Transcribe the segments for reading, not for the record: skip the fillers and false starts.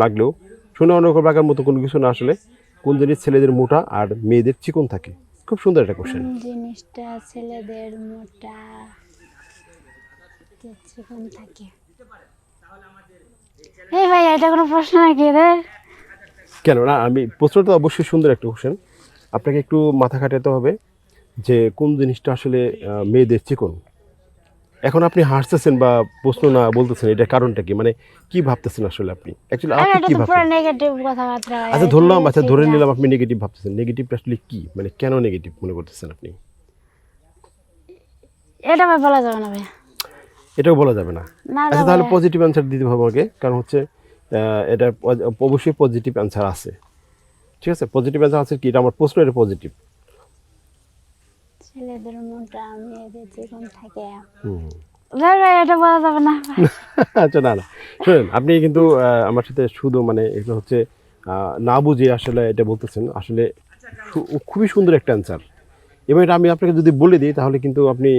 লাগলেও শুনে অন্যরকম লাগার মতো কোনো কিছু না। আসলে কোন জিনিস ছেলেদের মোটা আর মেয়েদের চিকন থাকে? খুব সুন্দর একটা কোশ্চেন। জিনিসটা ছেলেদের মোটা চিকন থাকে। এই ভাই, এটা কোনো প্রশ্ন নাকি এদের? কেন না, আমি প্রশ্নটা অবশ্যই সুন্দর একটা কোশ্চেন। আপনাকে একটু মাথা খাটাতে হবে যে কোন জিনিসটা আসলে মেয়েদের চিকন। এখন আপনি হাসতেছেন বা প্রশ্ন না বলতেছেন, এটা কারণটা কি? মানে কি ভাবতেছেন আসলে আপনি? অ্যাকচুয়ালি আরে আপনি এটা কি তো পুরো ভাবছেন? নেগেটিভ কথাবার্তা ভাই, আচ্ছা এটা ধরলাম, আচ্ছা ঠিক ধরে না। নিলাম আপনি নেগেটিভ ভাবতেছেন। নেগেটিভটা আসলে কি? মানে কেন নেগেটিভ মনে করতেছেন আপনি? এটা ভাই বলা যাবে না ভাই। এটাও বলা যাবে না। না আচ্ছা যাবে। তাহলে পজিটিভ অ্যান্সার দিতে হবে আমাকে, কারণ হচ্ছে এটা অবশ্যই পজিটিভ অ্যান্সার আছে। ঠিক আছে, পজিটিভ অ্যান্সার আছে কি? এটা আমার প্রশ্ন, এটা পজিটিভ। ছেলেদের মোটা মেয়েদের চিকন থাকে। হুম। ভাই ভাই, এটা বলা যাবে না ভাই। আচ্ছা না না, শুনেন আপনি কিন্তু আমার সাথে শুধু মানে এগুলো হচ্ছে না বুঝে আসলে এটা বলতেছেন। আসলে খুবই সুন্দর একটা অ্যান্সার, এবং এটা আমি আপনাকে যদি বলে দিই তাহলে কিন্তু আপনি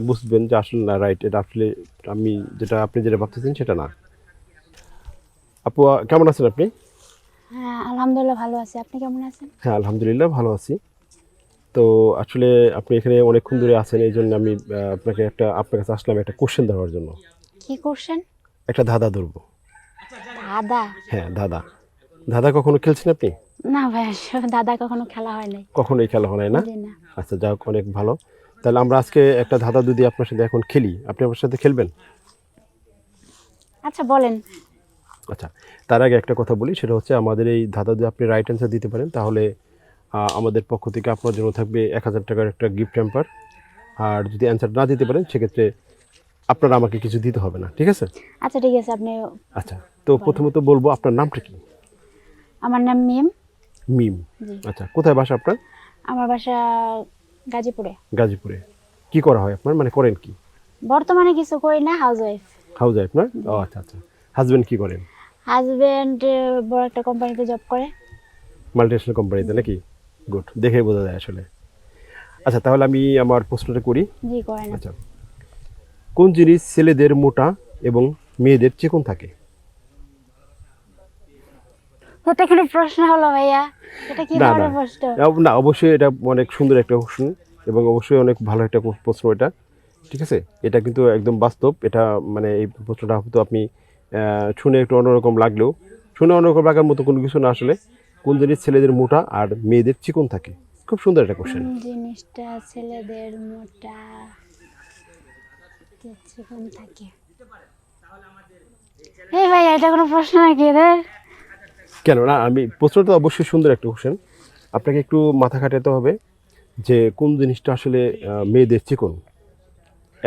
বুঝবেন যে আসলে না, রাইট, এটা আসলে আমি আপনি যেটা ভাবতেছেন সেটা না। আপু কেমন আছেন আপনি? হ্যাঁ আলহামদুলিল্লাহ ভালো আছি, আপনি কেমন আছেন? হ্যাঁ আলহামদুলিল্লাহ ভালো আছি। তো আসলে আপনি এখানে অনেকক্ষণ ধরে আছেন, এই জন্য আমি আপনার কাছে আসলাম একটা কোশ্চেন দেওয়ার জন্য। কি করছেন? একটা ধাঁধা ধরবো। দাদা? হ্যাঁ ধাঁধা। ধাঁধা কখনো খেলছেন আপনি? না ভাই, আসলে দাদা কখনো খেলা হয় নাই। কখনোই খেলা হয় না? জি না। আচ্ছা যাই হোক, অনেক ভালো। তাহলে আমরা আজকে একটা ধাঁধা যদি আপনার সাথে এখন খেলি, আপনি আমার সাথে খেলবেন? আচ্ছা বলেন। আচ্ছা, তার আগে একটা কথা বলি, সেটা হচ্ছে আমাদের এই ধাঁধা যদি আপনি রাইট অ্যান্সার দিতে পারেন তাহলে আমাদের পক্ষ থেকে আপনার জন্য থাকবে 1000 টাকার একটা গিফট হ্যাম্পার। আর যদি অ্যান্সার না দিতে পারেন সেক্ষেত্রে আপনারা আমাকে কিছু দিতে হবে না, ঠিক আছে? আচ্ছা ঠিক আছে, আপনি আচ্ছা, তো বলেন। প্রথমত বলবো আপনার নামটা কি? আমার নাম মিম। মিম। জি। আচ্ছা, কোথায় বাসা আপনার? আমার বাসা গাজীপুরে। গাজীপুরে। কি করা হয় আপনার, মানে করেন কি? বর্তমানে কিছু করি না, হাউস ওয়াইফ। হাউস ওয়াইফ না? ও আচ্ছা আচ্ছা। হাজবেন্ড কি করেন? হাজবেন্ড বড় একটা কোম্পানিতে জব করে। মাল্টিনেশনাল কোম্পানিতে নাকি? গুড, দেখে বোঝা যায় আসলে। আচ্ছা তাহলে আমি আমার প্রশ্নটা করি। জি করেন। আচ্ছা, কোন জিনিস ছেলেদের মোটা এবং মেয়েদের চিকন থাকে? এটা কোনো প্রশ্ন হলো ভাইয়া? এটা কি না না, ধরনের প্রশ্ন? না অবশ্যই এটা অনেক সুন্দর একটা প্রশ্ন, এবং অবশ্যই অনেক ভালো একটা প্রশ্ন এটা। ঠিক আছে, এটা কিন্তু একদম বাস্তব। এটা মানে এই প্রশ্নটা হয়তো আপনি শুনে একটু অন্যরকম লাগলেও শুনে অন্যরকম লাগার মতো কোনো কিছু না। আসলে কোন জিনিস ছেলেদের মোটা আর মেয়েদের চিকন থাকে? খুব সুন্দর একটা কোশ্চেন। জিনিসটা ছেলেদের মোটা চিকন থাকে। এই ভাই, এটা কোনো প্রশ্ন নাকি এদের? কেন না, আমি প্রশ্নটা অবশ্যই সুন্দর একটা কোশ্চেন। আপনাকে একটু মাথা খাটাতে হবে যে কোন জিনিসটা আসলে মেয়েদের চিকন।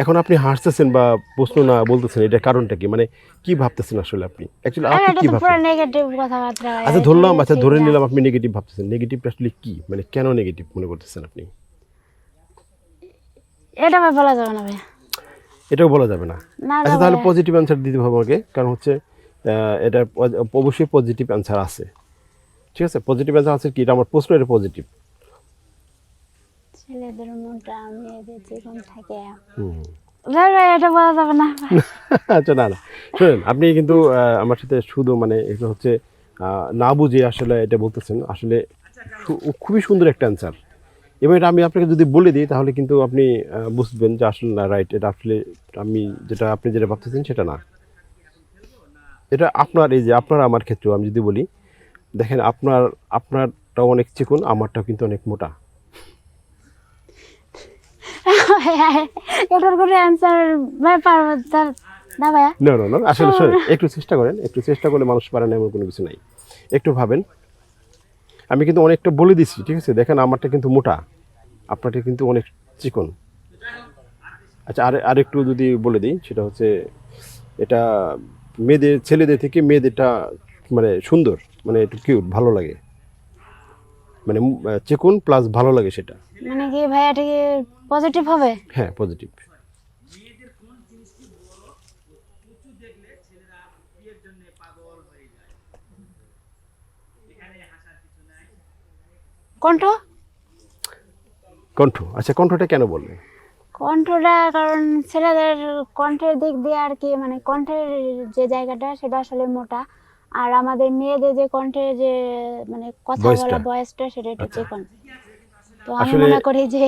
এখন আপনি হাসতেছেন বা প্রশ্ন না বলতেছেন, এটা কারণটা কি? মানে কি ভাবতেছেন আসলে আপনি? অ্যাকচুয়ালি আরে আপনি এটা কি তো পুরো ভাবছেন? নেগেটিভ কথাবার্তা ভাই, আচ্ছা এটা ধরলাম, আচ্ছা ঠিক ধরে না। নিলাম আপনি নেগেটিভ ভাবতেছেন। নেগেটিভটা আসলে কি? মানে কেন নেগেটিভ মনে করতেছেন আপনি? এটা ভাই বলা যাবে না ভাই। এটাও বলা যাবে না। না আচ্ছা যাবে। তাহলে পজিটিভ অ্যান্সার দিতে হবে আমাকে, কারণ হচ্ছে এটা অবশ্যই পজিটিভ অ্যান্সার আছে। ঠিক আছে, পজিটিভ অ্যান্সার আছে কি? এটা আমার প্রশ্ন, এটা পজিটিভ। ছেলেদের মোটা মেয়েদের চিকন থাকে। হুম। ভাই ভাই, এটা বলা যাবে না ভাই। আচ্ছা না না, শুনেন আপনি কিন্তু আমার সাথে শুধু মানে এগুলো হচ্ছে না বুঝে আসলে এটা বলতেছেন। আসলে খুবই সুন্দর একটা অ্যান্সার, এবং এটা আমি আপনাকে যদি বলে দিই তাহলে কিন্তু আপনি বুঝবেন যে আসলে না, রাইট, এটা আসলে আমি আপনি যেটা ভাবতেছেন সেটা না। এটা আপনার, এই যে আপনার আমার ক্ষেত্রেও আমি যদি বলি, দেখেন আপনারটাও অনেক চিকন, আমারটাও কিন্তু অনেক মোটা। এটার কোনো অ্যান্সার ভাই পারবো না ভাইয়া। না না না, আসলে শুনেন একটু চেষ্টা করেন, একটু চেষ্টা করলে মানুষ পারে না এমন কোনো কিছু নাই। একটু ভাবেন। আমি কিন্তু অনেকটা বলে দিচ্ছি, ঠিক আছে? দেখেন আমারটা কিন্তু মোটা, আপনারটা কিন্তু অনেক চিকন। আচ্ছা আরেকটু যদি বলে দিই, সেটা হচ্ছে এটা ছেলেদের থেকে মেয়েদেরটা মানে সুন্দর, মানে একটু কিউট, ভালো লাগে। মানে চিকন প্লাস ভালো লাগে সেটা। মানে কি ভাইয়া, এটা কি পজিটিভ হবে? হ্যাঁ পজিটিভ। কণ্ঠ। কণ্ঠ? আচ্ছা কণ্ঠটা কেন বললেন? কণ্ঠটা কারণ ছেলেদের কণ্ঠের দিক দিয়ে আর কি, মানে কণ্ঠের যে জায়গাটা সেটা আসলে মোটা, আর আমাদের মেয়েদের যে কণ্ঠে যে মানে কথা Voice বলা টা। ভয়েসটা সেটা একটু আচ্ছা। চিকন। তো আমি আসলে মনে করি যে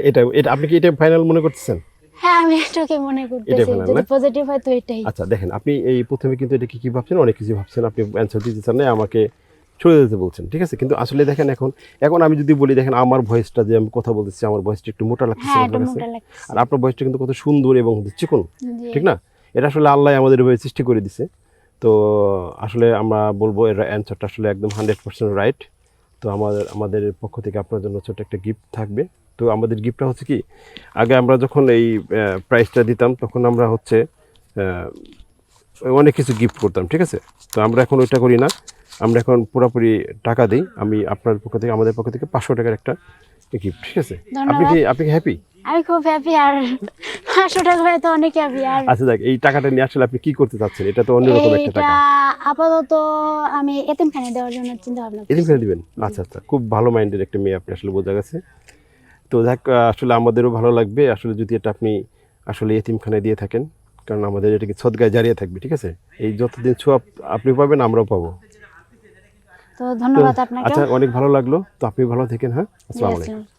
এটা এটা আপনি কি এটা ফাইনাল মনে করতেছেন? হ্যাঁ, আমি এটাকে মনে এটাই করতেছি ফাইনাল যদি না? পজিটিভ হয় তো এটাই। আচ্ছা দেখেন, আপনি এই ১ম এ কিন্তু এটাকে কি ভাবছেন? অনেক কিছু ভাবছেন। আপনি অ্যান্সার দিতে চান নাই, আমাকে সরে যেতে বলছেন। ঠিক আছে? কিন্তু আসলে দেখেন এখন আমি যদি বলি দেখেন আমার ভয়েসটা যে আমি কথা বলতেছি, আমার ভয়েসটা একটু মোটা লাগতেছে হ্যাঁ, না এটা আপনার কাছে? মোটা আর লাগছে। আপনার ভয়েসটা কিন্তু কত সুন্দর এবং চিকন। জি। ঠিক না? এটা আসলে আল্লাহ আমাদের এভাবে সৃষ্টি করে দিছে। তো আসলে আমরা বলব এর অ্যান্সারটা আসলে একদম 100% রাইট। তো আমাদের পক্ষ থেকে আপনার জন্য ছোট্ট একটা গিফট থাকবে। তো আমাদের গিফটটা হচ্ছে কি, আগে আমরা যখন এই প্রাইজটা দিতাম তখন আমরা হচ্ছে আহ, অনেক কিছু গিফট করতাম, ঠিক আছে? তো আমরা এখন ওইটা করি না, আমরা এখন পুরোপুরি টাকা দিই। আমি আপনার পক্ষ থেকে, আমাদের পক্ষ থেকে 500 টাকার একটা গিফট, ঠিক আছে? ধন্যবাদ। আপনি কি হ্যাপি? আমি খুব হ্যাপি আর 500 টাকা হয়ে তো অনেক হ্যাপি। আর আচ্ছা দেখ, এই টাকাটা নিয়ে আসলে আপনি কি করতে চাচ্ছেন? এটা তো অন্যরকম একটা এইটা টাকা। আপাতত আমি এতিমখানায় দেওয়ার জন্য চিন্তা ভাবনা এদিন করছি। ফেলে দিবেন? আচ্ছা আচ্ছা, খুব ভালো মাইন্ডের একটা মেয়ে আপনি, আসলে বোঝা গেছে। তো দেখ, আসলে আমাদেরও ভালো লাগবে আসলে যদি এটা আপনি আসলে এতিমখানায় দিয়ে থাকেন, কারণ আমাদের এটা কি সদগায় জারিয়ে থাকবে, ঠিক আছে? এই যতদিন ছোঁয়া আপনি পাবেন আমরাও পাবো। তো তো ধন্যবাদ আপনাকে। আচ্ছা, অনেক ভালো লাগলো। তো আপনি ভালো থাকেন, হ্যাঁ? জি, আসসালামু আলাইকুম। আসসালাম।